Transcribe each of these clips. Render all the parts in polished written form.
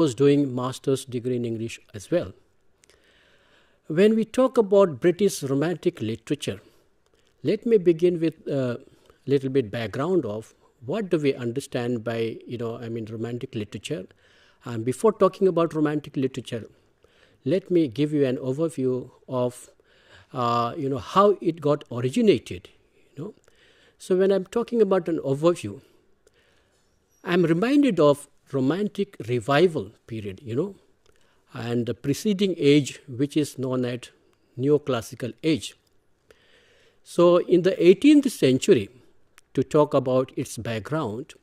was doing master's degree in English as well. When we talk about British Romantic literature, let me begin with a little bit background of what do we understand by, Romantic literature. And before talking about Romantic literature, let me give you an overview of, how it got originated. So when I'm talking about an overview, I'm reminded of Romantic revival period, and the preceding age, which is known as neoclassical age. So in the 18th century, to talk about its background,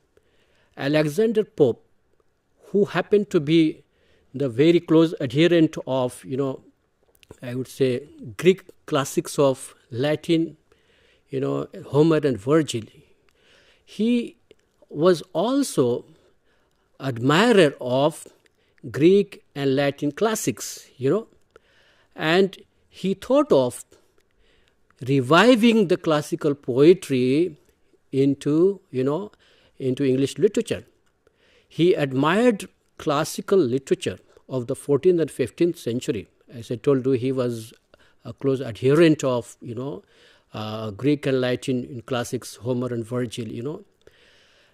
Alexander Pope, who happened to be the very close adherent of, I would say, Greek classics of Latin, Homer and Virgil, he was also admirer of Greek and Latin classics, and he thought of reviving the classical poetry into English literature. He admired classical literature of the 14th and 15th century. As I told you, he was a close adherent of, Greek and Latin in classics, Homer and Virgil,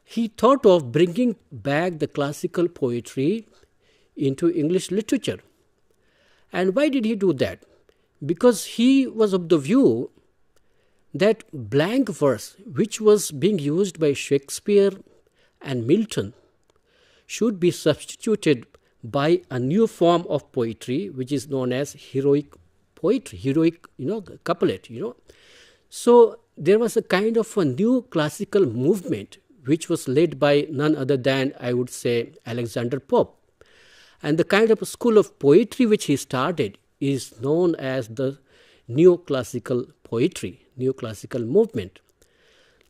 He thought of bringing back the classical poetry into English literature. And why did he do that? Because he was of the view that blank verse, which was being used by Shakespeare and Milton, should be substituted by a new form of poetry, which is known as heroic poetry, couplet, So there was a kind of a new classical movement, which was led by none other than, I would say, Alexander Pope. And the kind of a school of poetry which he started is known as the neoclassical poetry, neoclassical movement.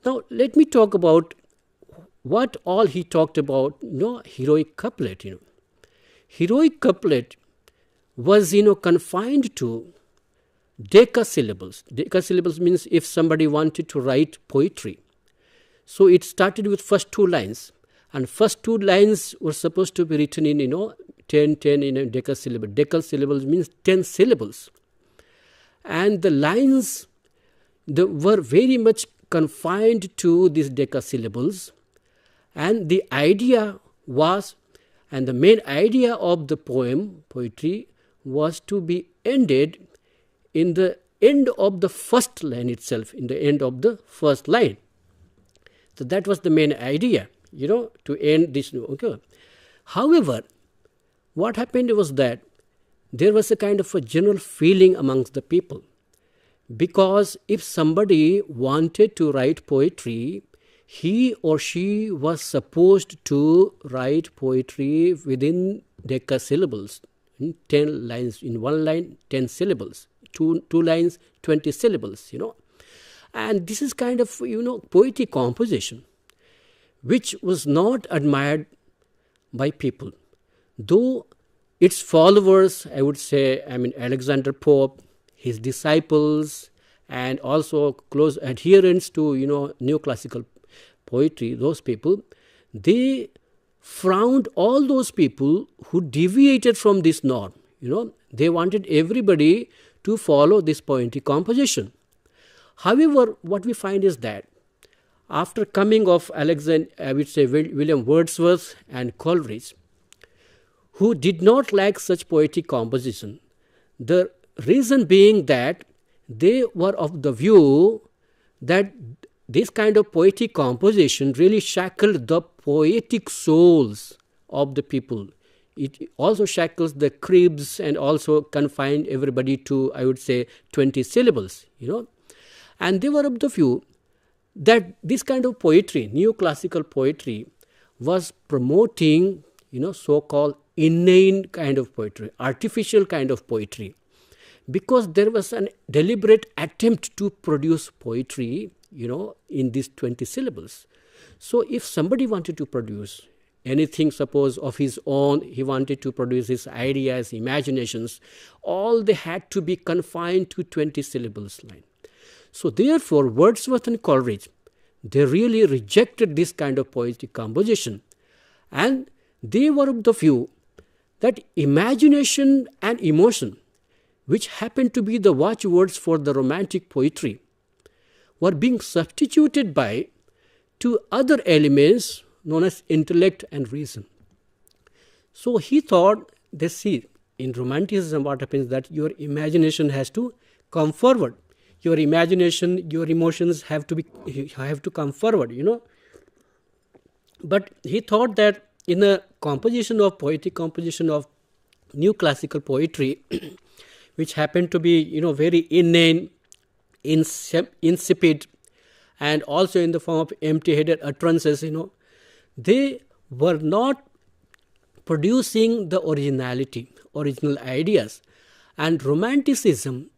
Now, let me talk about what all he talked about, heroic couplet, Heroic couplet was, confined to decasyllables. Decasyllables means if somebody wanted to write poetry. So it started with first two lines, and first two lines were supposed to be written in, 10 in a decasyllable. Decasyllables means 10 syllables. And the lines were very much confined to these decasyllables. And the idea was, and the main idea of the poetry, was to be ended in the end of the first line itself, in the end of the first line. So that was the main idea, to end this. Okay. However, what happened was that there was a kind of a general feeling amongst the people. Because if somebody wanted to write poetry, he or she was supposed to write poetry within decasyllables, in 10 lines, in one line, 10 syllables, two lines, 20 syllables, And this is kind of, poetic composition, which was not admired by people. Though its followers, I would say, Alexander Pope, his disciples, and also close adherents to, neoclassical poetry, those people, they frowned all those people who deviated from this norm. They wanted everybody to follow this poetic composition. However, what we find is that after coming of William Wordsworth and Coleridge, who did not like such poetic composition, the reason being that they were of the view that this kind of poetic composition really shackled the poetic souls of the people. It also shackles the cribs and also confined everybody to, I would say, 20 syllables, And they were of the view that this kind of poetry, neoclassical poetry, was promoting, so-called inane kind of poetry, artificial kind of poetry. Because there was a deliberate attempt to produce poetry, in these 20 syllables. So if somebody wanted to produce anything, suppose of his own, he wanted to produce his ideas, imaginations, all they had to be confined to 20 syllables line. So therefore, Wordsworth and Coleridge, they really rejected this kind of poetic composition. And they were of the view that imagination and emotion, which happened to be the watchwords for the romantic poetry, were being substituted by two other elements known as intellect and reason. So he thought, in romanticism what happens that your imagination has to come forward. Your imagination, your emotions have to come forward, But he thought that in a poetic composition of new classical poetry, which happened to be, very inane, insipid, and also in the form of empty-headed utterances, they were not producing the original ideas. And romanticism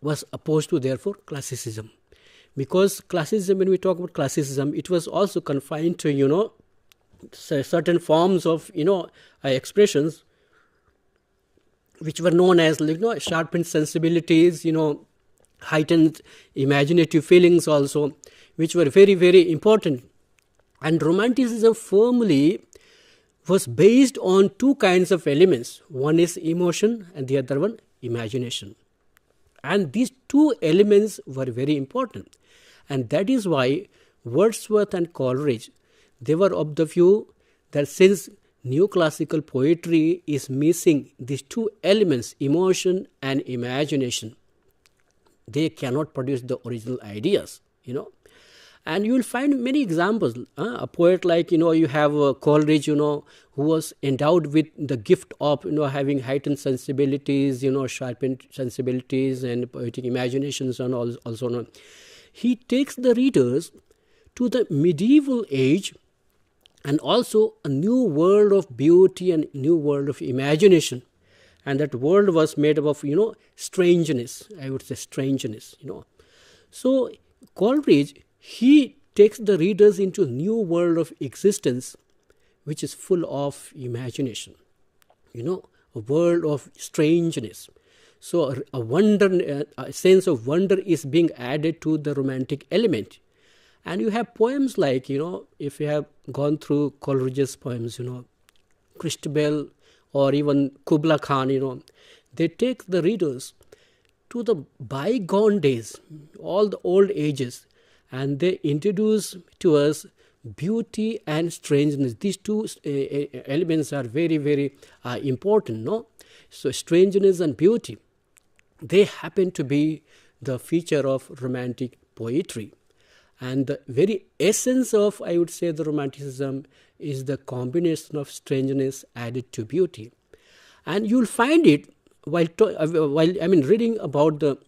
was opposed to, therefore, classicism. Because classicism, when we talk about classicism, it was also confined to, certain forms of, expressions which were known as, sharpened sensibilities, heightened imaginative feelings also, which were very, very important. And romanticism firmly was based on two kinds of elements. One is emotion and the other one, imagination. And these two elements were very important. And that is why Wordsworth and Coleridge, they were of the view that since neoclassical poetry is missing these two elements, emotion and imagination, they cannot produce the original ideas, And you will find many examples. A poet like, you have Coleridge, who was endowed with the gift of, having heightened sensibilities, sharpened sensibilities and poetic imaginations and also. He takes the readers to the medieval age and also a new world of beauty and new world of imagination. And that world was made up of, strangeness. I would say strangeness, So Coleridge, he takes the readers into a new world of existence, which is full of imagination, a world of strangeness. So a sense of wonder is being added to the romantic element. And you have poems like, if you have gone through Coleridge's poems, Christabel or even Kubla Khan, they take the readers to the bygone days, all the old ages, and they introduce to us beauty and strangeness. These two elements are very, very important, no? So strangeness and beauty, they happen to be the feature of romantic poetry. And the very essence of, I would say, the romanticism is the combination of strangeness added to beauty. And you'll find it while reading about the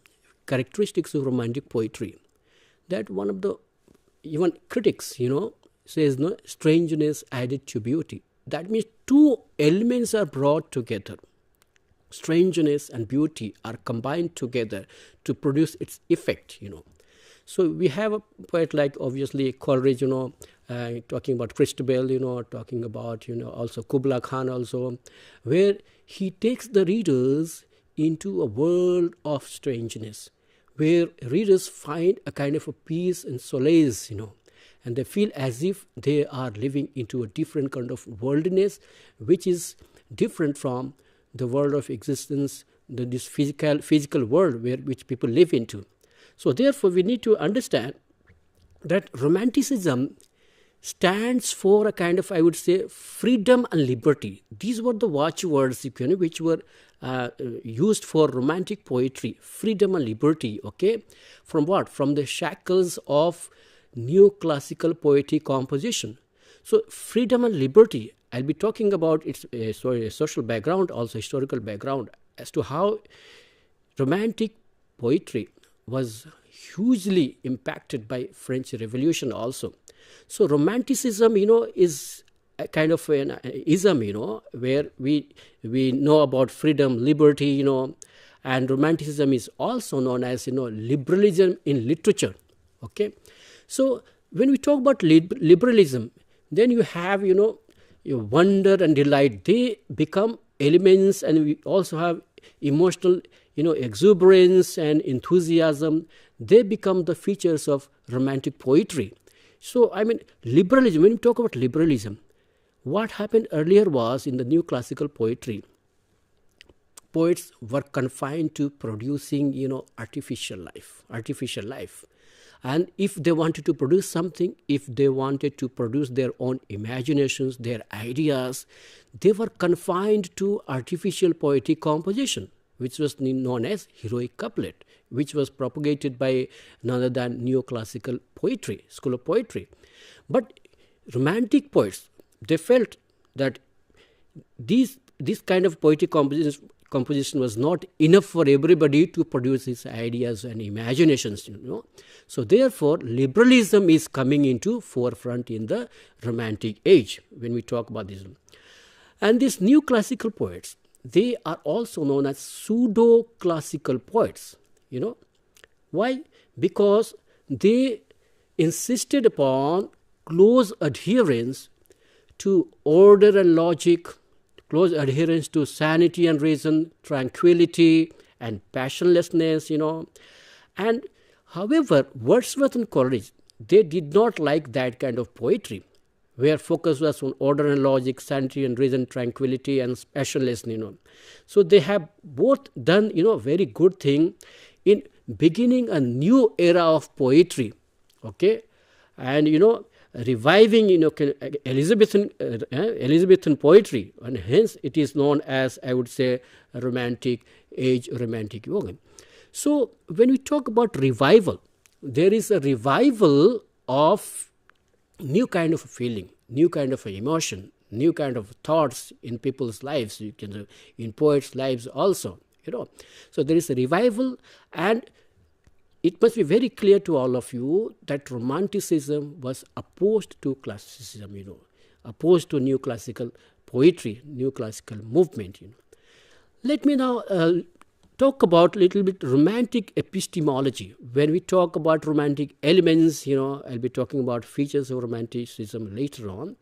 characteristics of romantic poetry, that one of the even critics, says, no, strangeness added to beauty. That means two elements are brought together. Strangeness and beauty are combined together to produce its effect, So we have a poet like, obviously, Coleridge, talking about Christabel, talking about, also Kubla Khan also, where he takes the readers into a world of strangeness, where readers find a kind of a peace and solace, and they feel as if they are living into a different kind of worldliness, which is different from the world of existence, this physical world which people live into. So therefore, we need to understand that romanticism stands for a kind of, I would say, freedom and liberty. These were the watchwords, which were used for romantic poetry. Freedom and liberty, okay? From what? From the shackles of neoclassical poetic composition. So freedom and liberty, I'll be talking about its social background, also historical background, as to how romantic poetry was hugely impacted by French Revolution also. So romanticism, is a kind of an ism, where we know about freedom, liberty, and romanticism is also known as, liberalism in literature, okay? So when we talk about liberalism, then you have, your wonder and delight. They become elements, and we also have emotional, exuberance and enthusiasm. They become the features of romantic poetry. So, liberalism, when we talk about liberalism, what happened earlier was in the new classical poetry, poets were confined to producing, artificial life. And if they wanted to produce something, if they wanted to produce their own imaginations, their ideas, they were confined to artificial poetic composition, which was known as heroic couplet, which was propagated by none other than neoclassical poetry, school of poetry. But romantic poets, they felt that this kind of poetic composition was not enough for everybody to produce his ideas and imaginations, So therefore, liberalism is coming into forefront in the Romantic age when we talk about this. And these new classical poets, they are also known as pseudo-classical poets, Why? Because they insisted upon close adherence to order and logic, close adherence to sanity and reason, tranquility and passionlessness, And however, Wordsworth and Coleridge, they did not like that kind of poetry, where focus was on order and logic, sanity and reason, tranquility and passionlessness, So they have both done, very good thing in beginning a new era of poetry, okay? And, reviving, Elizabethan poetry, and hence it is known as, I would say, a Romantic age, Romantic yoga. So when we talk about revival, there is a revival of new kind of feeling, new kind of emotion, new kind of thoughts in people's lives, in poets' lives also, So there is a revival, and it must be very clear to all of you that Romanticism was opposed to classicism, opposed to new classical poetry, new classical movement, Let me now talk about a little bit Romantic epistemology. When we talk about Romantic elements, I'll be talking about features of Romanticism later on.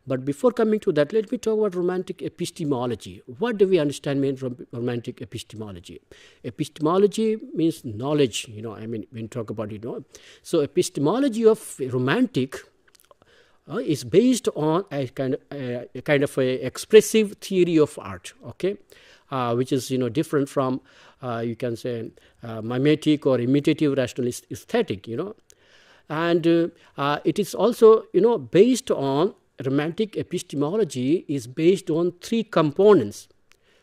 But before coming to that, let me talk about Romantic epistemology. What do we understand mean Romantic epistemology? Epistemology means knowledge, when we talk about it. So epistemology of Romantic is based on a kind of a expressive theory of art, okay? Which is, different from, you can say, mimetic or imitative rationalist aesthetic, And it is also, based on, Romantic epistemology is based on three components.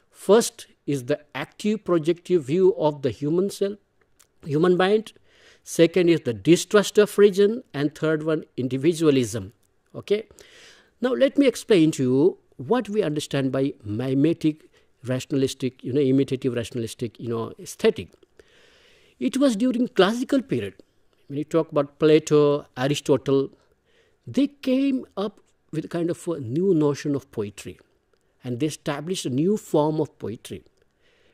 First is the active projective view of the human self, human mind. Second is the distrust of reason. And third one, individualism, okay? Now, let me explain to you what we understand by mimetic rationalistic, imitative rationalistic, aesthetic. It was during classical period, when you talk about Plato, Aristotle, they came up with a kind of a new notion of poetry, and they established a new form of poetry,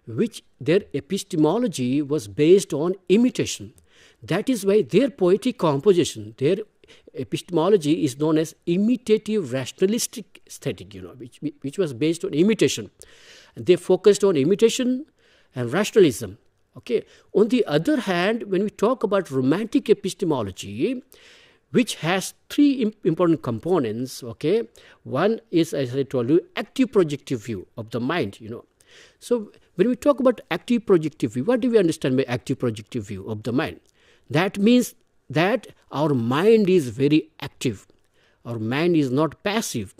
which their epistemology was based on imitation. That is why their poetic composition, their epistemology is known as imitative rationalistic aesthetic, which was based on imitation. And they focused on imitation and rationalism. Okay. On the other hand, when we talk about Romantic epistemology, which has three important components, okay? One is, as I told you, active projective view of the mind, So when we talk about active projective view, what do we understand by active projective view of the mind? That means that our mind is very active. Our mind is not passive.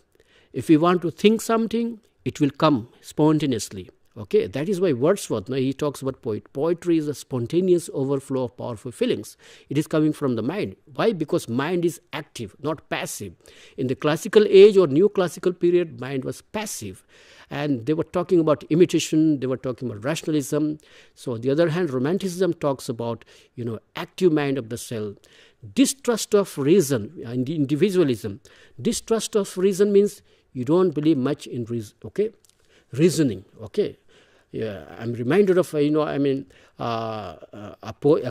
If we want to think something, it will come spontaneously. Okay, that is why Wordsworth, he talks about poetry is a spontaneous overflow of powerful feelings. It is coming from the mind. Why? Because mind is active, not passive. In the classical age or new classical period, mind was passive. And they were talking about imitation, they were talking about rationalism. So on the other hand, Romanticism talks about, active mind of the self. Distrust of reason, individualism. Distrust of reason means you don't believe much in reason, okay? Reasoning, okay? Yeah, I'm reminded of, a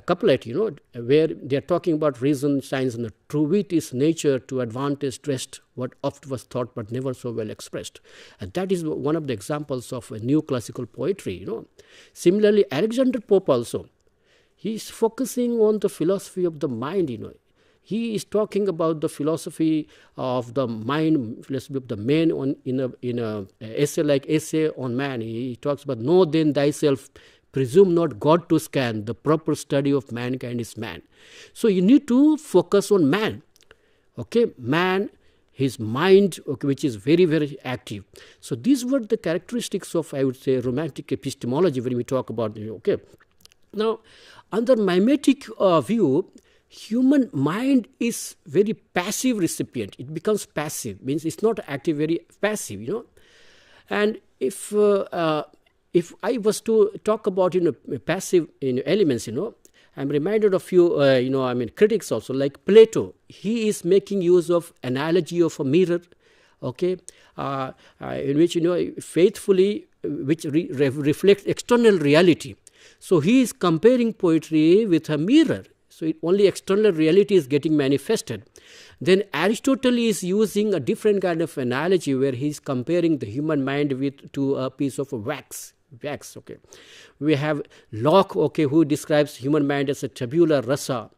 couplet, where they're talking about reason, science, and the true wit is nature to advantage dressed, what oft was thought but never so well expressed. And that is one of the examples of a new classical poetry, Similarly, Alexander Pope also, he's focusing on the philosophy of the mind, He is talking about the philosophy of the mind, philosophy of the man in a essay like Essay on Man. He talks about, know then thyself, presume not God to scan, the proper study of mankind is man. So you need to focus on man, okay, man, his mind, okay, which is very, very active. So these were the characteristics of, I would say, romantic epistemology when we talk about, okay. Now, under mimetic view, human mind is very passive recipient. It becomes passive, means it's not active, very passive, And if I was to talk about, passive elements, I'm reminded of few, critics also, like Plato. He is making use of analogy of a mirror, okay, in which, faithfully, which reflects external reality. So he is comparing poetry with a mirror. So only external reality is getting manifested. Then Aristotle is using a different kind of analogy where he is comparing the human mind to a piece of wax, okay. We have Locke, okay, who describes human mind as a tabula rasa.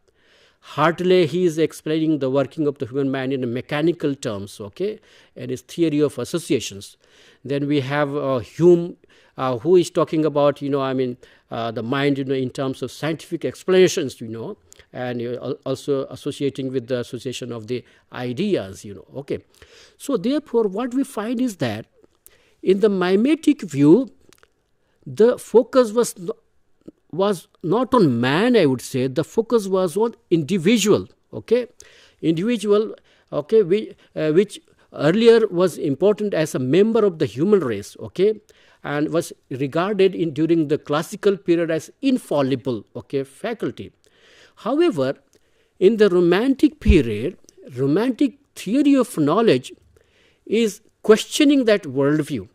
Hartley, he is explaining the working of the human mind in mechanical terms, okay, and his theory of associations. Then we have Hume, who is talking about, the mind, in terms of scientific explanations, and also associating with the association of the ideas, okay. So therefore, what we find is that in the mimetic view, the focus was not on man, I would say. The focus was on individual, okay, okay, which earlier was important as a member of the human race, okay, and was regarded during the classical period as infallible, okay, faculty. However, in the romantic period, romantic theory of knowledge is questioning that worldview.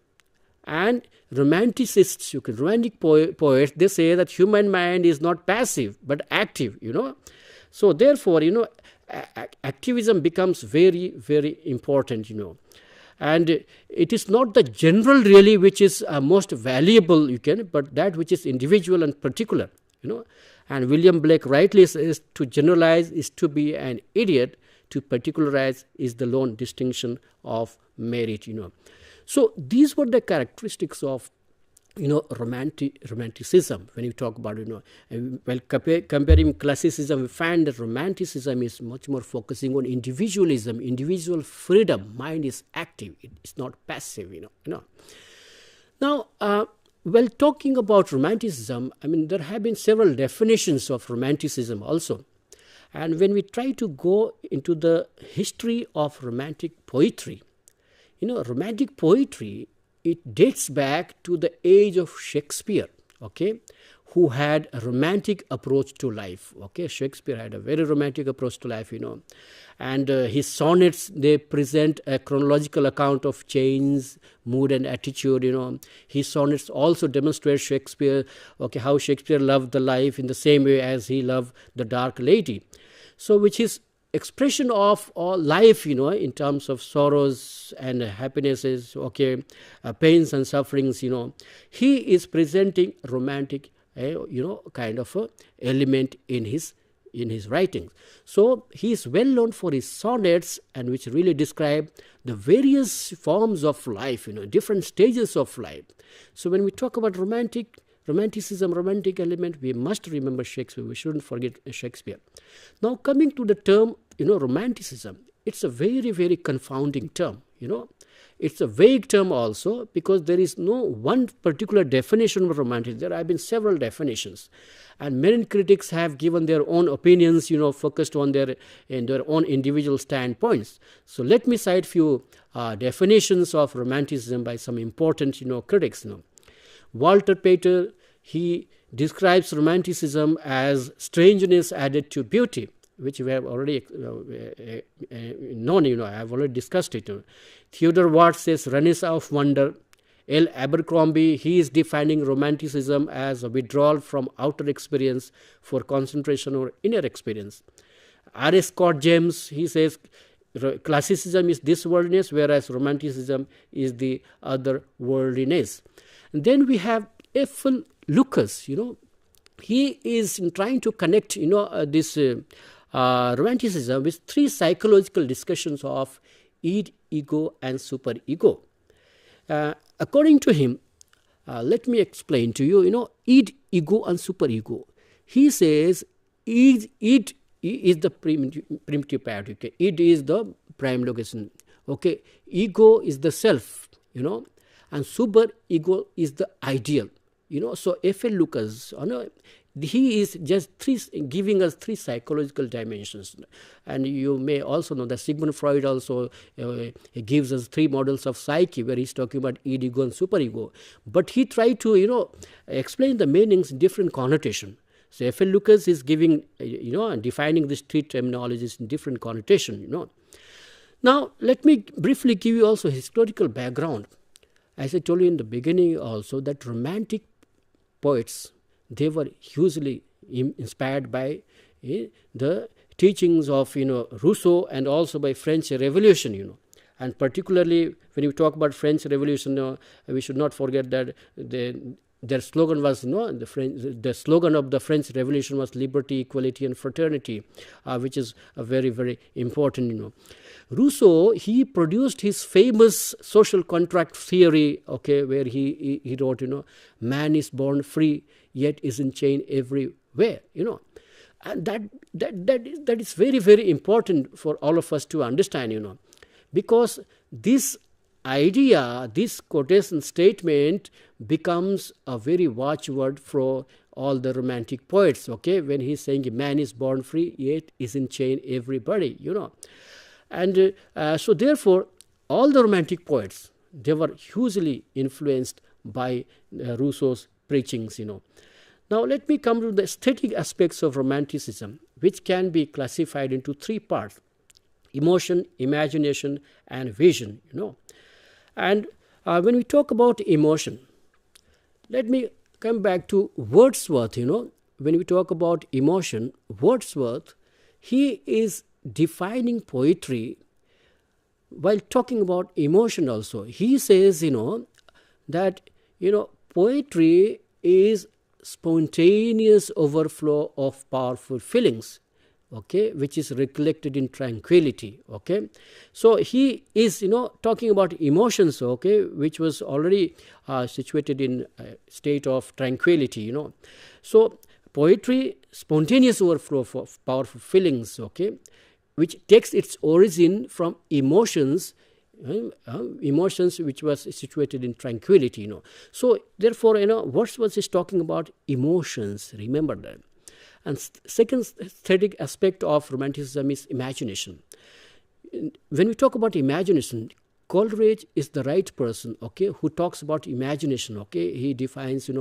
And romanticists, romantic poets, they say that human mind is not passive but active, So therefore, activism becomes very, very important, And it is not the general really which is most valuable, but that which is individual and particular, And William Blake rightly says, to generalize is to be an idiot, to particularize is the lone distinction of merit, So these were the characteristics of, romanticism. When you talk about, while comparing classicism, we find that romanticism is much more focusing on individualism, individual freedom. Mind is active; it's not passive. Now, while talking about romanticism, there have been several definitions of romanticism also. And when we try to go into the history of romantic poetry, romantic poetry, it dates back to the age of Shakespeare, okay, who had a romantic approach to life, okay. Shakespeare had a very romantic approach to life, And his sonnets, they present a chronological account of change, mood and attitude, His sonnets also demonstrate Shakespeare, okay, how Shakespeare loved the life in the same way as he loved the dark lady. So which is expression of all life, in terms of sorrows and happinesses, okay, pains and sufferings, He is presenting romantic, kind of a element in his writings. So he is well known for his sonnets, and which really describe the various forms of life, different stages of life. So when we talk about romanticism, romantic element, we must remember Shakespeare. We shouldn't forget Shakespeare. Now coming to the term, romanticism, it's a very, very confounding term, It's a vague term also, because there is no one particular definition of romanticism. There have been several definitions. And many critics have given their own opinions, focused on their own individual standpoints. So let me cite few definitions of romanticism by some important, critics. Walter Pater, he describes romanticism as strangeness added to beauty, which we have already known, I have already discussed it. Theodore Watts says renaissance of wonder. L. Abercrombie, he is defining romanticism as a withdrawal from outer experience for concentration on inner experience. R. Scott James, he says classicism is this worldliness, whereas romanticism is the other worldliness. And then we have F. L. Lucas, he is trying to connect, this Romanticism with three psychological discussions of id, ego, and superego. According to him, let me explain to you, id, ego, and superego. He says id is the primitive part, okay? Id is the prime location, okay? Ego is the self, and superego is the ideal, So F.L. Lucas, he is just giving us three psychological dimensions. And you may also know that Sigmund Freud also he gives us three models of psyche, where he's talking about id, ego, and superego. But he tried to, explain the meanings in different connotation. So F.L. Lucas is giving, and defining these three terminologies in different connotation, Now, let me briefly give you also historical background. As I told you in the beginning also, that romantic poets, they were hugely inspired by the teachings of, Rousseau, and also by French Revolution, And particularly when you talk about French Revolution, we should not forget that their slogan was, the slogan of the French Revolution was liberty, equality, and fraternity, which is a very, very important, Rousseau, he produced his famous social contract theory, okay, where he wrote, man is born free, yet is in chain everywhere, And that is very, very important for all of us to understand, because this idea, this quotation statement becomes a very watchword for all the romantic poets, okay, when he's saying man is born free, yet is in chain everybody, And so therefore, all the romantic poets, they were hugely influenced by Rousseau's preachings, Now let me come to the aesthetic aspects of Romanticism, which can be classified into three parts: emotion, imagination, and vision, And when we talk about emotion, let me come back to Wordsworth, When we talk about emotion, Wordsworth, he is defining poetry while talking about emotion also. He says, that, poetry is spontaneous overflow of powerful feelings, okay, which is recollected in tranquility, okay. So he is, talking about emotions, okay, which was already situated in a state of tranquility, So poetry, spontaneous overflow of powerful feelings, okay, which takes its origin from emotions, emotions which was situated in tranquility, So therefore, Wordsworth is talking about emotions, remember that. And second aesthetic aspect of Romanticism is imagination. When we talk about imagination, Coleridge is the right person, okay, who talks about imagination, okay. He defines,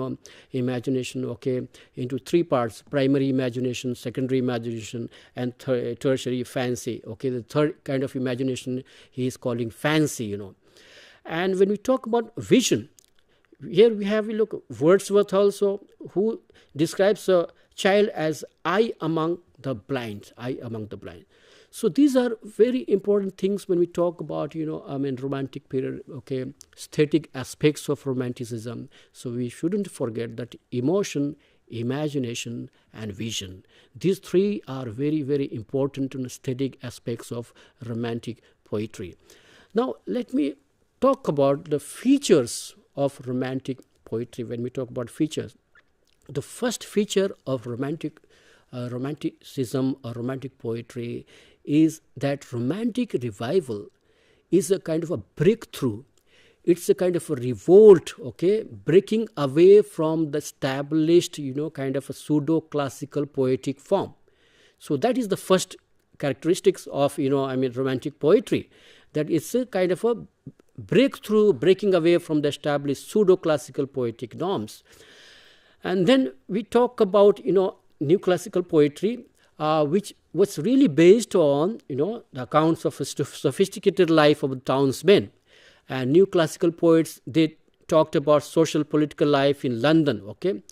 imagination, okay, into three parts: primary imagination, secondary imagination, and tertiary fancy, okay. The third kind of imagination he is calling fancy, And when we talk about vision, here we have, look, Wordsworth also, who describes a child as eye among the blind, So these are very important things when we talk about, romantic period, okay, aesthetic aspects of Romanticism. So we shouldn't forget that emotion, imagination, and vision. These three are very, very important aesthetic aspects of romantic poetry. Now, let me talk about the features of romantic poetry. When we talk about features, the first feature of romanticism or romantic poetry is that romantic revival is a kind of a breakthrough. It's a kind of a revolt, okay, breaking away from the established, kind of a pseudo-classical poetic form. So that is the first characteristics of, romantic poetry, that it's a kind of a breakthrough, breaking away from the established pseudo-classical poetic norms. And then we talk about, new classical poetry, which was really based on, the accounts of a sophisticated life of the townsmen. And new classical poets, they talked about social political life in London, okay,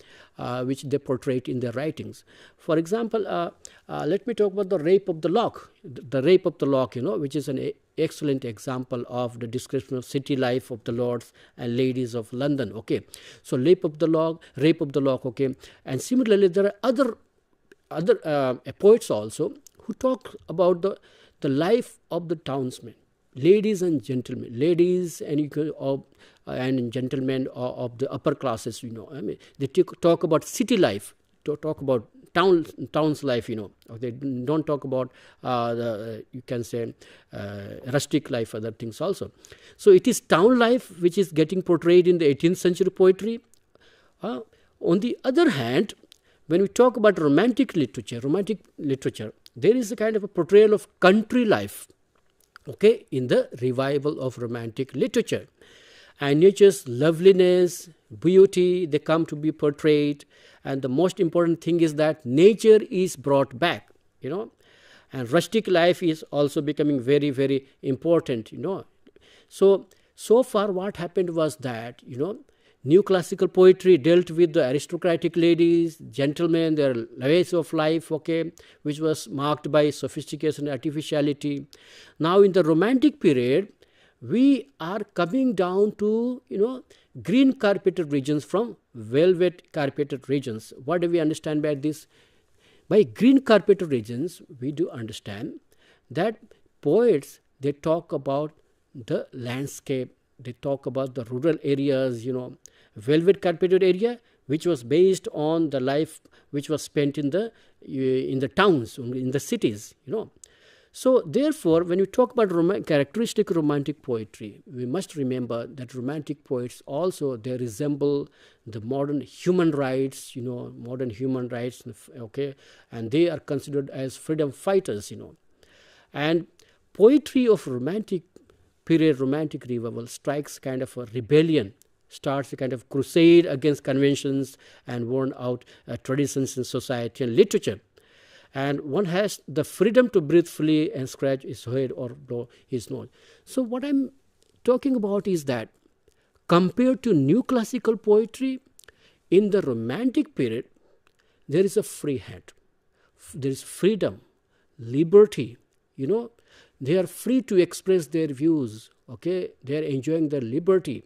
which they portrayed in their writings. For example, let me talk about the Rape of the Lock. The Rape of the Lock, which is an excellent example of the description of city life of the lords and ladies of London, okay. So Rape of the Lock, okay. And similarly, there are other poets also who talk about the life of the townsmen, ladies and gentlemen, ladies and gentlemen of the upper classes, I mean, they talk about city life, talk about town's life, They don't talk about you can say rustic life, other things also. So it is town life which is getting portrayed in the 18th century poetry. On the other hand, when we talk about romantic literature, there is a kind of a portrayal of country life, in the revival of romantic literature. And nature's loveliness, beauty, they come to be portrayed. And the most important thing is that nature is brought back, And rustic life is also becoming very, very important, So far what happened was that, new classical poetry dealt with the aristocratic ladies, gentlemen, their ways of life, which was marked by sophistication and artificiality. Now in the romantic period, we are coming down to, green carpeted regions from velvet carpeted regions. What do we understand by this? By green carpeted regions, we do understand that poets, they talk about the landscape, they talk about the rural areas, velvet carpeted area, which was based on the life which was spent in the towns, in the cities, So therefore, when we talk about characteristic romantic poetry, we must remember that romantic poets also, they resemble the modern human rights, and they are considered as freedom fighters, And poetry of romantic period, romantic revival, strikes kind of a rebellion, starts a kind of crusade against conventions and worn out traditions in society and literature. And one has the freedom to breathe freely and scratch his head or blow his nose. So what I'm talking about is that compared to new classical poetry, in the romantic period, there is a free hand. There is freedom, liberty, They are free to express their views, They are enjoying their liberty,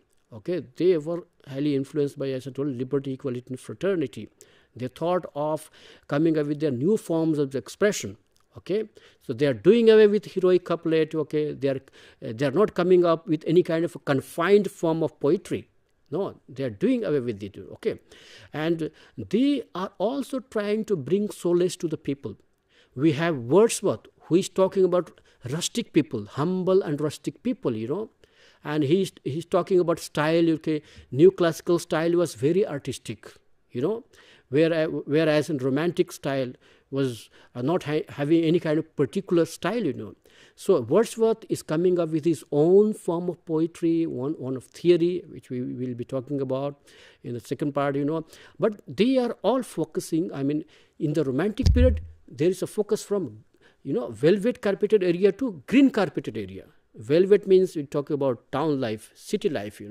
They were highly influenced by, as I told, liberty, equality, and fraternity. They thought of coming up with their new forms of expression, So they are doing away with heroic couplet, They are not coming up with any kind of a confined form of poetry. No, they are doing away with it, And they are also trying to bring solace to the people. We have Wordsworth, who is talking about rustic people, humble and rustic people, And he's talking about style, New classical style was very artistic, Whereas in romantic style was not having any kind of particular style, So Wordsworth is coming up with his own form of poetry, one of theory, which we will be talking about in the second part, But they are all focusing, in the romantic period, there is a focus from, velvet carpeted area to green carpeted area. Velvet means we talk about town life, city life,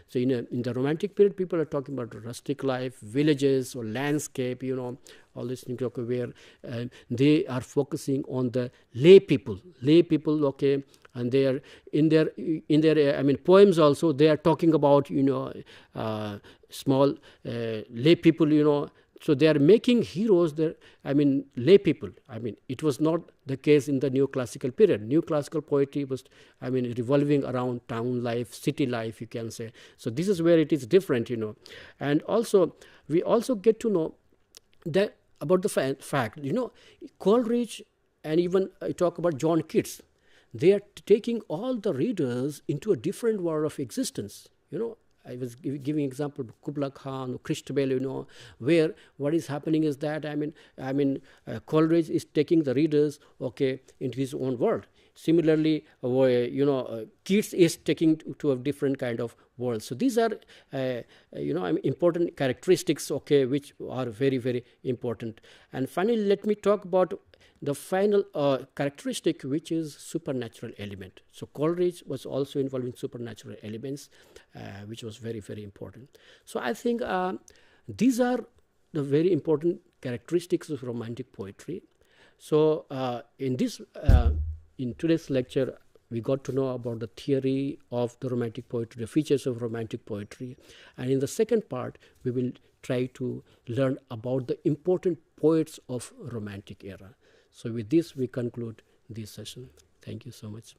So in the romantic period, people are talking about rustic life, villages or landscape, all this things, where they are focusing on the lay people, and they are in their poems also, they are talking about, small lay people, So they are making heroes, lay people. It was not the case in the new classical period. New classical poetry was, revolving around town life, city life, you can say. So this is where it is different, And also, we also get to know that about the fact, Coleridge, and even I talk about John Keats, they are taking all the readers into a different world of existence, I was giving example of Kubla Khan or Christabel, where what is happening is that, Coleridge is taking the readers, into his own world. Similarly, Keats is taking to a different kind of world. So these are, important characteristics, which are very, very important. And finally, let me talk about the final characteristic, which is supernatural element. So Coleridge was also involved in supernatural elements, which was very, very important. So I think these are the very important characteristics of romantic poetry. So in today's lecture, we got to know about the theory of the romantic poetry, the features of romantic poetry. And in the second part, we will try to learn about the important poets of romantic era. So with this, we conclude this session. Thank you so much.